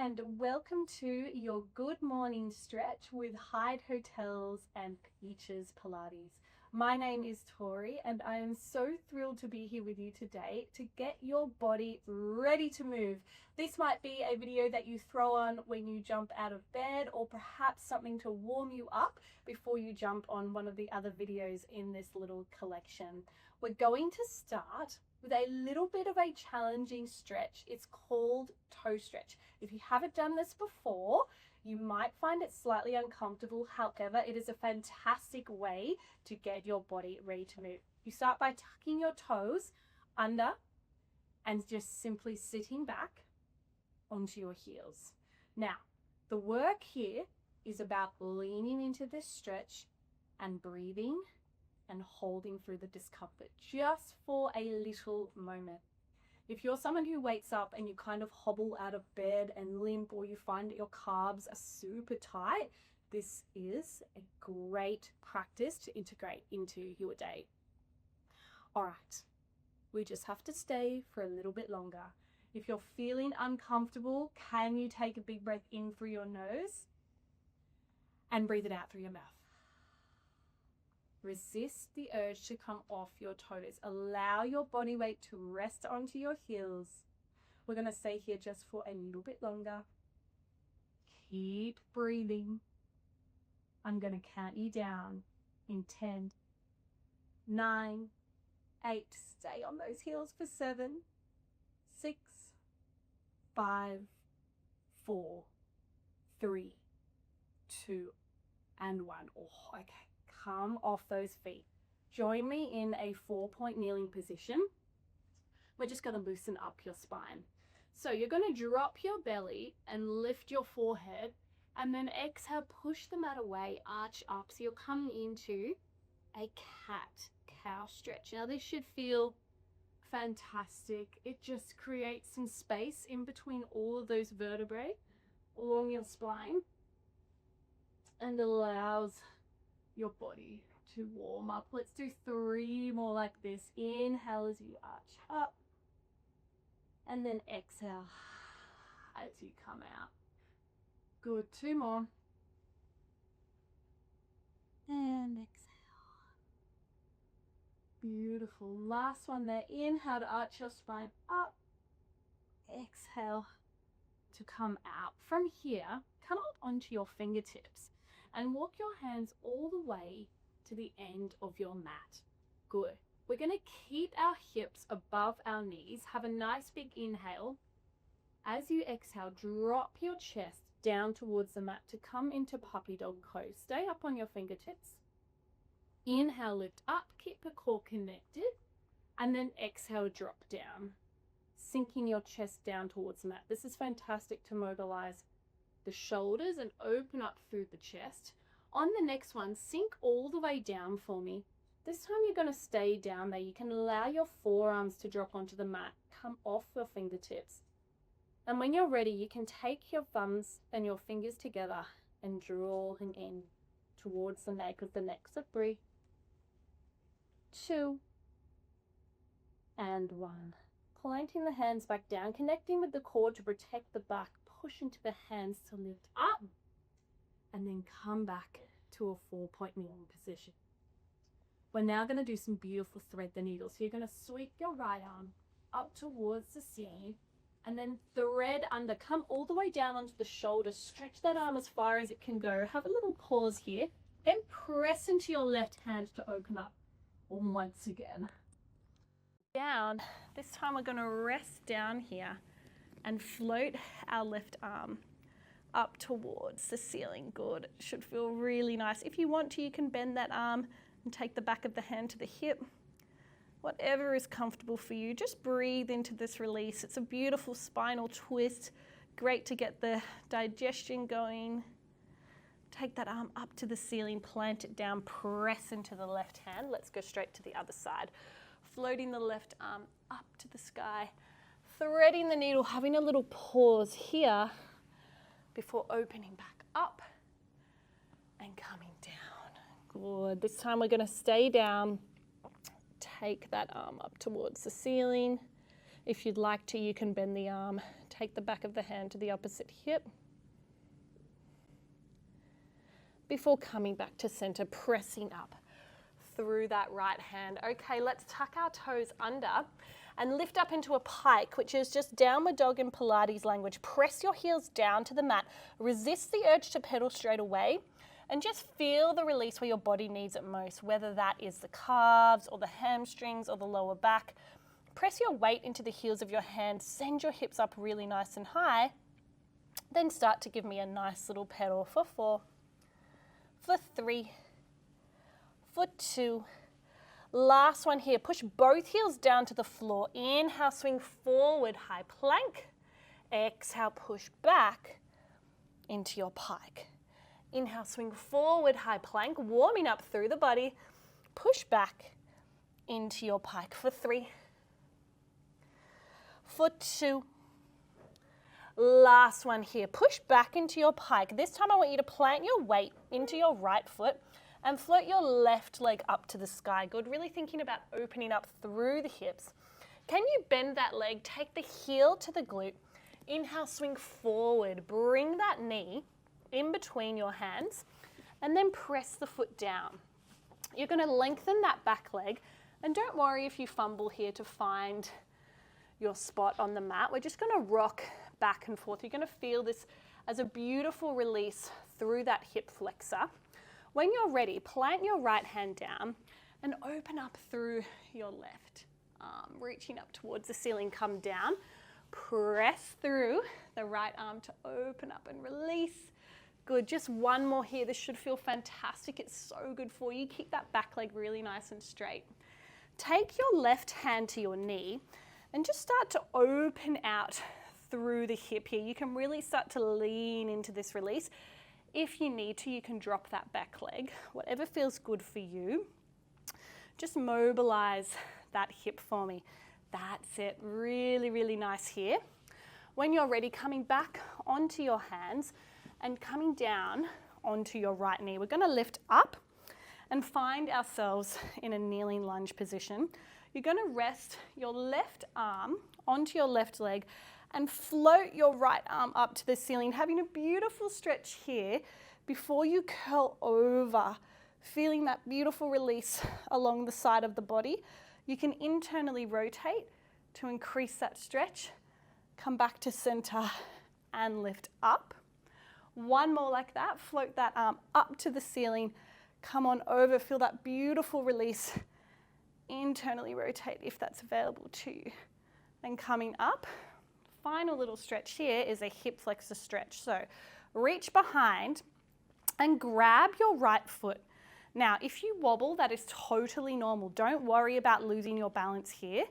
and welcome to your good morning stretch with Hyde Hotels and Peaches Pilates. My name is Tori and I am so thrilled to be here with you today to get your body ready to move. This might be a video that you throw on when you jump out of bed, or perhaps something to warm you up before you jump on one of the other videos in this little collection. We're going to start with a little bit of a challenging stretch. It's called toe stretch. If you haven't done this before, you might find it slightly uncomfortable. However, it is a fantastic way to get your body ready to move. You start by tucking your toes under and just simply sitting back onto your heels. Now, the work here is about leaning into this stretch and breathing and holding through the discomfort just for a little moment. If you're someone who wakes up and you kind of hobble out of bed and limp, or you find that your calves are super tight, this is a great practice to integrate into your day. All right, we just have to stay for a little bit longer. If you're feeling uncomfortable, can you take a big breath in through your nose and breathe it out through your mouth? Resist the urge to come off your toes. Allow your body weight to rest onto your heels. We're going to stay here just for a little bit longer. Keep breathing. I'm going to count you down in 10, 9, 8. Stay on those heels for 7, 6, 5, 4, 3, 2, and 1. Oh, okay. Come off those feet. Join me in a 4-point kneeling position. We're just going to loosen up your spine. So you're going to drop your belly and lift your forehead, and then exhale, push the mat away, arch up. So you're coming into a cat-cow stretch. Now this should feel fantastic. It just creates some space in between all of those vertebrae along your spine and allows your body to warm up. Let's do 3 more like this. Inhale as you arch up, and then exhale as you come out. Good. 2 more. And exhale. Beautiful. Last one there. Inhale to arch your spine up. Exhale to come out. From here, come up onto your fingertips and walk your hands all the way to the end of your mat. Good. We're going to keep our hips above our knees. Have a nice big inhale. As you exhale, drop your chest down towards the mat to come into puppy dog pose. Stay up on your fingertips. Inhale, lift up, keep the core connected, and then exhale, drop down, sinking your chest down towards the mat. This is fantastic to mobilize the shoulders and open up through the chest. On the next one, sink all the way down for me. This time you're going to stay down there. You can allow your forearms to drop onto the mat, come off your fingertips. And when you're ready, you can take your thumbs and your fingers together and draw them in towards the nape of the neck. So 3, 2, and 1. Planting the hands back down, connecting with the core to protect the back. Push into the hands to lift up, and then come back to a 4-point kneeling position. We're now going to do some beautiful thread the needle. So you're going to sweep your right arm up towards the ceiling, and then thread under. Come all the way down onto the shoulder. Stretch that arm as far as it can go. Have a little pause here. Then press into your left hand to open up. Once again. Down. This time we're going to rest down here and float our left arm up towards the ceiling. Good. It should feel really nice. If you want to, you can bend that arm and take the back of the hand to the hip. Whatever is comfortable for you. Just breathe into this release. It's a beautiful spinal twist. Great to get the digestion going. Take that arm up to the ceiling, plant it down, press into the left hand. Let's go straight to the other side. Floating the left arm up to the sky. Threading the needle, having a little pause here before opening back up and coming down. Good. This time we're going to stay down. Take that arm up towards the ceiling. If you'd like to, you can bend the arm, take the back of the hand to the opposite hip. Before coming back to center, pressing up through that right hand. Okay, let's tuck our toes under and lift up into a pike, which is just downward dog in Pilates language. Press your heels down to the mat. Resist the urge to pedal straight away and just feel the release where your body needs it most, whether that is the calves or the hamstrings or the lower back. Press your weight into the heels of your hands. Send your hips up really nice and high. Then start to give me a nice little pedal for 4, for 3, for 2. Last one here. Push both heels down to the floor. Inhale, swing forward, high plank. Exhale, push back into your pike. Inhale, swing forward, high plank, warming up through the body. Push back into your pike for 3, for 2. Last one here. Push back into your pike. This time I want you to plant your weight into your right foot and float your left leg up to the sky. Good. Really thinking about opening up through the hips. Can you bend that leg? Take the heel to the glute. Inhale, swing forward. Bring that knee in between your hands and then press the foot down. You're going to lengthen that back leg, and don't worry if you fumble here to find your spot on the mat. We're just going to rock back and forth. You're going to feel this as a beautiful release through that hip flexor. When you're ready, plant your right hand down and open up through your left arm, reaching up towards the ceiling. Come down, press through the right arm to open up and release. Good, just one more here. This should feel fantastic. It's so good for you. Keep that back leg really nice and straight. Take your left hand to your knee and just start to open out through the hip here. You can really start to lean into this release. If you need to, you can drop that back leg, whatever feels good for you. Just mobilize that hip for me. That's it, really, really nice here. When you're ready, coming back onto your hands and coming down onto your right knee. We're gonna lift up and find ourselves in a kneeling lunge position. You're gonna rest your left arm onto your left leg and float your right arm up to the ceiling, having a beautiful stretch here before you curl over, feeling that beautiful release along the side of the body. You can internally rotate to increase that stretch, come back to center and lift up. One more like that, float that arm up to the ceiling, come on over, feel that beautiful release, internally rotate if that's available to you. Then coming up, final little stretch here is a hip flexor stretch. So reach behind and grab your right foot. Now, if you wobble, that is totally normal. Don't worry about losing your balance here.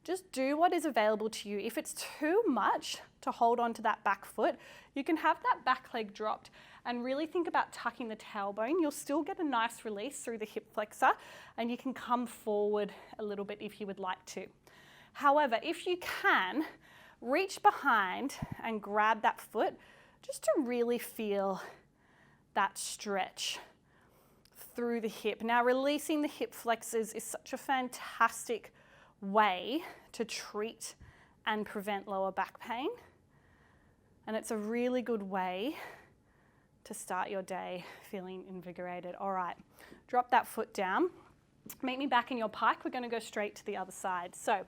Just do what is available to you. If it's too much to hold on to that back foot, you can have that back leg dropped and really think about tucking the tailbone. You'll still get a nice release through the hip flexor, and you can come forward a little bit if you would like to. However, if you can, reach behind and grab that foot just to really feel that stretch through the hip. Now, releasing the hip flexors is such a fantastic way to treat and prevent lower back pain. And it's a really good way to start your day feeling invigorated. All right, drop that foot down. Meet me back in your pike. We're going to go straight to the other side. So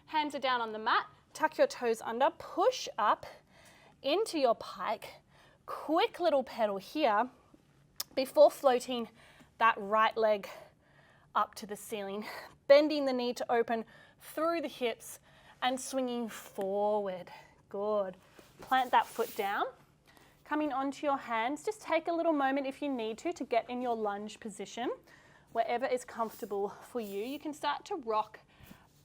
hands are down on the mat. Tuck your toes under. Push up into your pike. Quick little pedal here before floating that right leg up to the ceiling. Bending the knee to open through the hips and swinging forward. Good. Plant that foot down. Coming onto your hands, just take a little moment if you need to get in your lunge position, wherever is comfortable for you. You can start to rock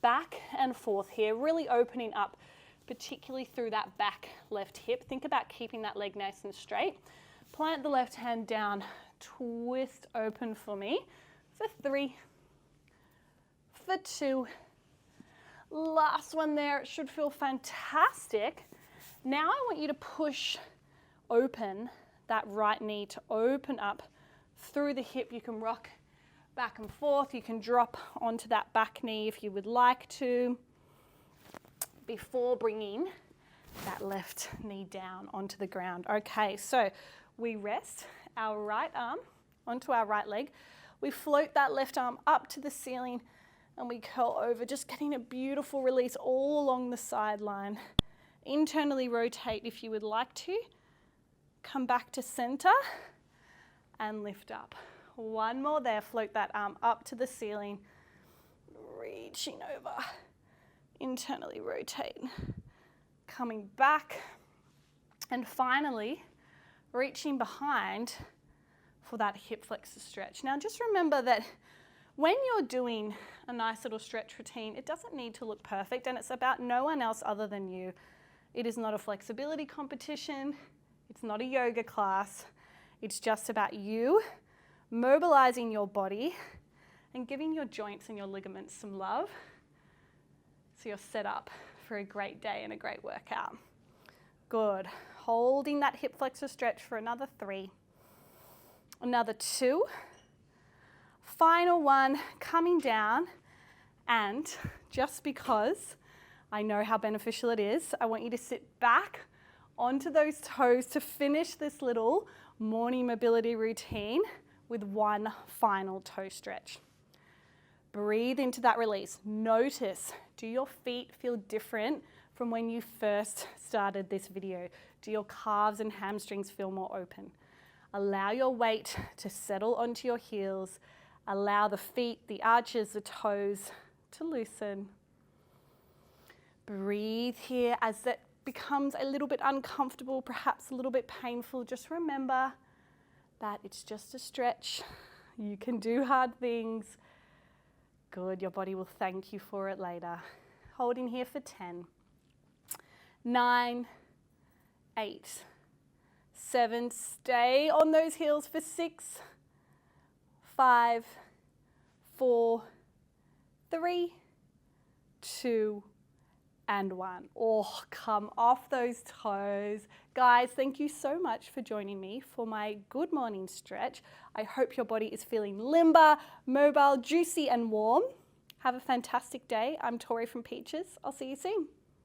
back and forth here, really opening up, particularly through that back left hip. Think about keeping that leg nice and straight. Plant the left hand down, twist open for me for 3, for 2. Last one there. It should feel fantastic. Now I want you to push open that right knee to open up through the hip. You can rock back and forth. You can drop onto that back knee if you would like to, before bringing that left knee down onto the ground. Okay, so we rest our right arm onto our right leg. We float that left arm up to the ceiling and we curl over, just getting a beautiful release all along the sideline. Internally rotate if you would like to. Come back to center and lift up. One more there, float that arm up to the ceiling, reaching over, internally rotate, coming back, and finally reaching behind for that hip flexor stretch. Now just remember that when you're doing a nice little stretch routine, it doesn't need to look perfect, and it's about no one else other than you. It is not a flexibility competition, it's not a yoga class, it's just about you mobilizing your body and giving your joints and your ligaments some love so you're set up for a great day and a great workout. Good. Holding that hip flexor stretch for another 3, another 2. Final one, coming down, and just because I know how beneficial it is, I want you to sit back onto those toes to finish this little morning mobility routine with one final toe stretch. Breathe into that release. Notice, do your feet feel different from when you first started this video? Do your calves and hamstrings feel more open? Allow your weight to settle onto your heels. Allow the feet, the arches, the toes to loosen. Breathe here as that becomes a little bit uncomfortable, perhaps a little bit painful. Just remember that it's just a stretch. You can do hard things. Good, your body will thank you for it later. Holding here for 10, 9, 8, 7, stay on those heels for 6, 5, 4, 3, 2, and 1. Oh, come off those toes. Guys, thank you so much for joining me for my good morning stretch. I hope your body is feeling limber, mobile, juicy, and warm. Have a fantastic day. I'm Tori from Peaches. I'll see you soon.